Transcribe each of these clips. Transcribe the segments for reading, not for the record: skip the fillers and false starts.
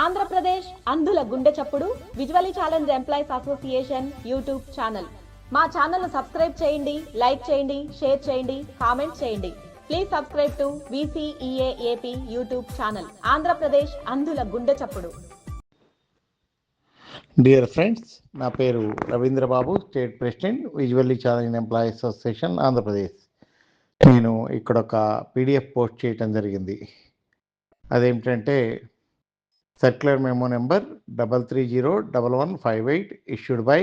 ఆంధ్రప్రదేశ్ అంధుల గుండె చప్పుడు visually challenge employees association YouTube channel. మా ఛానల్ను సబ్స్క్రైబ్ చేయండి, లైక్ చేయండి, షేర్ చేయండి, కామెంట్ చేయండి. Please subscribe to VCEA-AP YouTube channel. Andhra Pradesh అంధుల గుండె చప్పుడు. డియర్ ఫ్రెండ్స్, నా పేరు Ravindrababu, state president, visually challenge employees association Andhra Pradesh. నేను ఇక్కడ ఒక PDF పోస్ట్ చేయటం జరిగింది. అదేమిటంటే circular memo number 3301158 issued by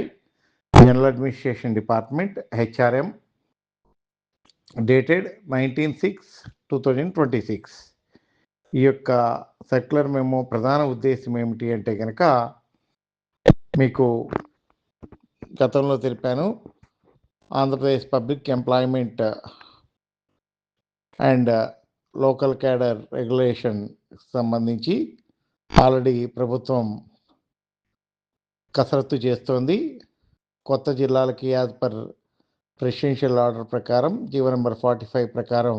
general administration department HRM dated 19/6/2026. ఈ యొక్క సర్క్యులర్ మెమో ప్రధాన ఉద్దేశం ఏమిటి అంటే కనుక మీకు గతంలో తెలిపాను. Andhra Pradesh public employment and local cadre regulation సంబంధించి ఆల్రెడీ ప్రభుత్వం కసరత్తు చేస్తోంది. కొత్త జిల్లాలకి యాజ్ పర్ ప్రెసిడెన్షియల్ ఆర్డర్ ప్రకారం జీవో నెంబర్ 45 ప్రకారం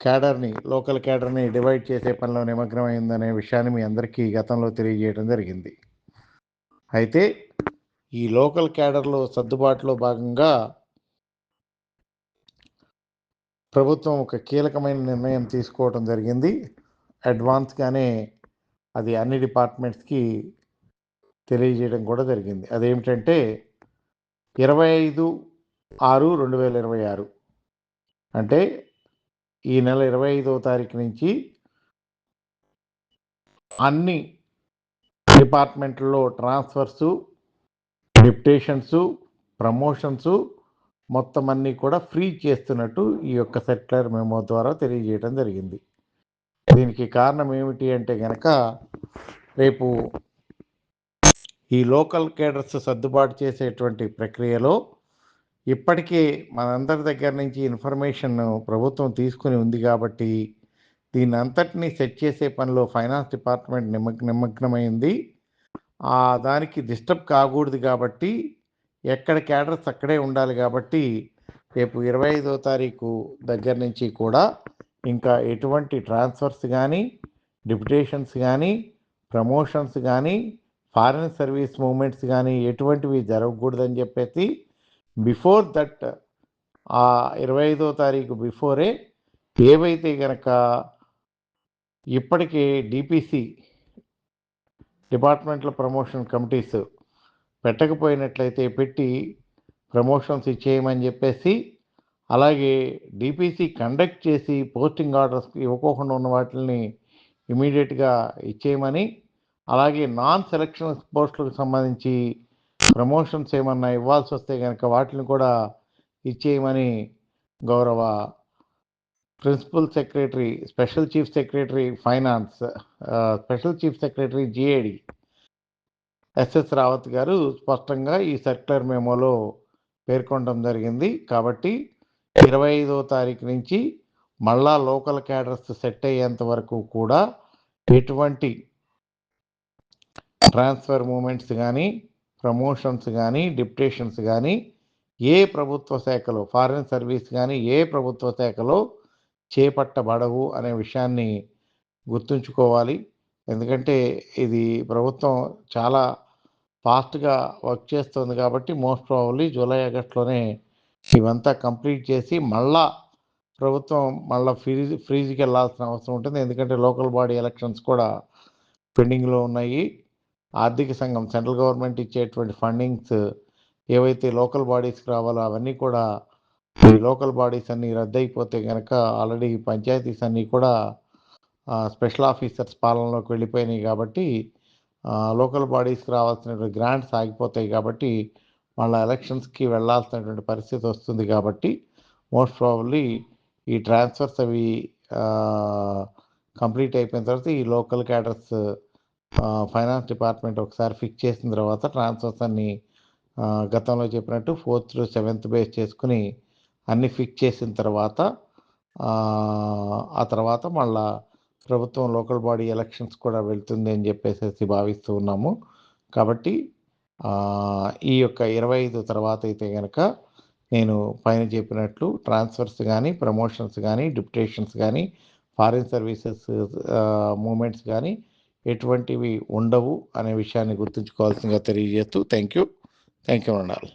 క్యాడర్ని, లోకల్ క్యాడర్ని డివైడ్ చేసే పనిలో నిమగ్నమైందనే విషయాన్ని మీ అందరికీ గతంలో తెలియజేయడం జరిగింది. అయితే ఈ లోకల్ క్యాడర్లో సర్దుబాటులో భాగంగా ప్రభుత్వం ఒక కీలకమైన నిర్ణయం తీసుకోవడం జరిగింది. అడ్వాన్స్గానే అది అన్ని డిపార్ట్మెంట్స్కి తెలియజేయడం కూడా జరిగింది. అదేమిటంటే 25/6/2026 అంటే ఈ నెల 25వ తారీఖు నుంచి అన్ని డిపార్ట్మెంట్లో ట్రాన్స్ఫర్సు, డిప్యుటేషన్సు, ప్రమోషన్సు మొత్తం అన్నీ కూడా ఫ్రీ చేస్తున్నట్టు ఈ యొక్క సర్క్యులర్ మెమో ద్వారా తెలియజేయడం జరిగింది. దీనికి కారణం ఏమిటి అంటే కనుక రేపు ఈ లోకల్ కేడర్స్ సర్దుబాటు చేసేటువంటి ప్రక్రియలో ఇప్పటికే మనందరి దగ్గర నుంచి ఇన్ఫర్మేషన్ ప్రభుత్వం తీసుకుని ఉంది కాబట్టి దీన్ని అంతటినీ సెట్ చేసే పనిలో ఫైనాన్స్ డిపార్ట్మెంట్ నిమగ్నమైంది. దానికి డిస్టర్బ్ కాకూడదు కాబట్టి ఎక్కడ క్యాడర్స్ అక్కడే ఉండాలి కాబట్టి రేపు 25వ తారీఖు దగ్గర నుంచి కూడా ఇంకా ఎటువంటి ట్రాన్స్ఫర్స్ కానీ, డిప్యుటేషన్స్ కానీ, ప్రమోషన్స్ కానీ, ఫారిన్ సర్వీస్ మూమెంట్స్ కానీ ఎటువంటివి జరగకూడదని చెప్పేసి బిఫోర్ దట్ 25వ తారీఖు బిఫోరే ఏవైతే కనుక ఇప్పటికే DPC డిపార్ట్మెంటల్ ప్రమోషన్ కమిటీస్ పెట్టకపోయినట్లయితే పెట్టి ప్రమోషన్స్ ఇచ్చేయమని చెప్పేసి, అలాగే DPC కండక్ట్ చేసి పోస్టింగ్ ఆర్డర్స్ ఇవ్వకోకుండా ఉన్న వాటిని ఇమీడియట్గా ఇచ్చేయమని, అలాగే నాన్ సెలక్షన్ పోస్టులకు సంబంధించి ప్రమోషన్స్ ఏమన్నా ఇవ్వాల్సి వస్తే కనుక వాటిని కూడా ఇచ్చేయమని గౌరవ principal secretary, special chief secretary finance, special chief secretary GAD SS Rawat గారు స్పష్టంగా ఈ సర్క్యులర్ మెమోలో పేర్కొనడం జరిగింది. కాబట్టి 25వ తారీఖు నుంచి మళ్ళా లోకల్ క్యాడర్స్ సెట్ అయ్యేంత వరకు కూడా ఎటువంటి ట్రాన్స్ఫర్ మూమెంట్స్ కానీ, ప్రమోషన్స్ కానీ, డిప్యుటేషన్స్ కానీ ఏ ప్రభుత్వ శాఖలో, ఫారిన్ సర్వీస్ కానీ ఏ ప్రభుత్వ శాఖలో చేపట్టబడవు అనే విషయాన్ని గుర్తుంచుకోవాలి. ఎందుకంటే ఇది ప్రభుత్వం చాలా ఫాస్ట్గా వర్క్ చేస్తుంది కాబట్టి మోస్ట్ ప్రాబబ్లీ జూలై ఆగస్టులోనే ఇవంతా కంప్లీట్ చేసి మళ్ళా ప్రభుత్వం ఫ్రీజ్కి వెళ్ళాల్సిన అవసరం ఉంటుంది. ఎందుకంటే లోకల్ బాడీ ఎలక్షన్స్ కూడా పెండింగ్లో ఉన్నాయి. ఆర్థిక సంఘం, సెంట్రల్ గవర్నమెంట్ ఇచ్చేటువంటి ఫండింగ్స్ ఏవైతే లోకల్ బాడీస్కి రావాలో అవన్నీ కూడా ఈ లోకల్ బాడీస్ అన్నీ రద్దయిపోతే కనుక ఆల్రెడీ పంచాయతీస్ అన్నీ కూడా స్పెషల్ ఆఫీసర్స్ పాలనలోకి వెళ్ళిపోయినాయి కాబట్టి లోకల్ బాడీస్కి రావాల్సినటువంటి గ్రాంట్స్ ఆగిపోతాయి కాబట్టి మళ్ళీ ఎలక్షన్స్కి వెళ్ళాల్సినటువంటి పరిస్థితి వస్తుంది. కాబట్టి మోస్ట్ ప్రాబబ్లీ ఈ ట్రాన్స్ఫర్స్ అవి కంప్లీట్ అయిపోయిన తర్వాత ఈ లోకల్ క్యాడర్స్ ఫైనాన్స్ డిపార్ట్మెంట్ ఒకసారి ఫిక్స్ చేసిన తర్వాత ట్రాన్స్ఫర్స్ అన్నీ గతంలో చెప్పినట్టు 4th to 7th బేస్ చేసుకుని అన్నీ ఫిక్స్ చేసిన తర్వాత ఆ తర్వాత మళ్ళా ప్రభుత్వం లోకల్ బాడీ ఎలక్షన్స్ కూడా వెళ్తుంది అని చెప్పేసి భావిస్తూ ఉన్నాము. కాబట్టి ఈ యొక్క 25 తర్వాత అయితే కనుక నేను పైన చెప్పినట్లు ట్రాన్స్ఫర్స్ కానీ, ప్రమోషన్స్ కానీ, డిప్యుటేషన్స్ కానీ, ఫారిన్ సర్వీసెస్ మూమెంట్స్ కానీ ఎటువంటివి ఉండవు అనే విషయాన్ని గుర్తుంచుకోవాల్సిందిగా తెలియజేస్తూ థ్యాంక్ యూ ఉండాలి.